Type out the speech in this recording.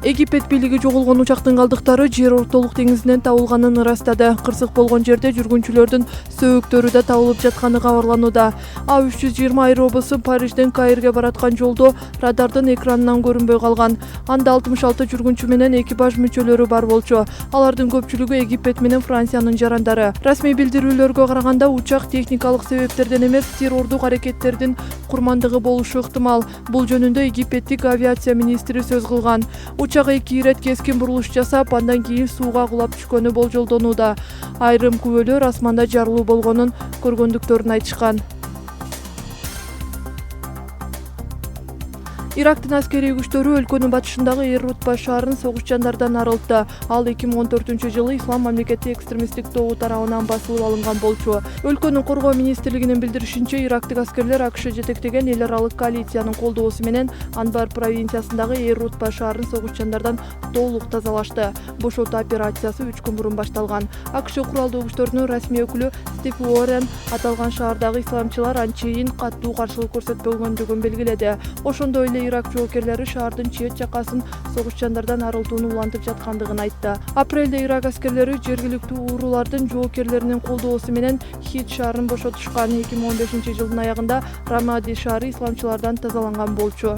Египет бийлиги жоголгон учактын калдыктары жер ортолук деңизинен табылганын ырастады. Кырсык болгон жерде жүргүнчүлөрдүн сөөктөрү да табылып жатканы кабарланууда. А320 аэробусу Парижден Каирге бараткан жолдо радардын экранынан көрүнбөй калган. Анда 66 жүргүнчү менен экипаж мүчөлөрү бар болчу. Алардын көпчүлүгү Египет менен Франциянын жарандары. Расмий билдирүүлөргө караганда учак техникалык себептерден эмес, террордук аракеттердин курмандыгы болушу ыктымал. Бул жөнүндө Египеттик авиация министри сөз кылган. Учак 2 ирет кескин бурулуш жасап, андан кийин сууга кулап түшкөнү болжолдонууда. Айрым күбөлөр асманда жарылуу болгонун көргөндүктөрүн айтышкан. Ирактын аскерий күчтөрү өлкөнүн батышындагы Эр-Рутба шаарын согуш жандардан арылтты. Ал 2014-жылы Ислам мамлекети экстремисттик тобу тарабынан басылып алынган болчу. Өлкөнүн коргоо министрлигинин билдиришинче, ирактык аскерлер АКШ жетектеген эл аралык коалициянын колдоосу менен Анбар провинциясындагы Эр-Рутба шаарын согуш жандардан толук тазалашты. Бошотуу операциясы 3 күн мурун башталган. АКШ куралдуу күчтөрүнүн расмий өкүлү Стив Уоррен аталган шаардагы исламчылар анчейин катуу каршылык көрсөтпөгөндүгүн белгиледи. Ошондой эле Ирак жоокерлери шаардын чет жакасын согуш жандардан арылтууну улантып жаткандыгын айтты. Апрелде Ирак аскерлери жергиликтүү уурулардын жоокерлеринин колдоосу менен Хит шаарын бошотушкан. 2015-жылдын аягында Рамади шаары исламчылардан тазаланган болчу.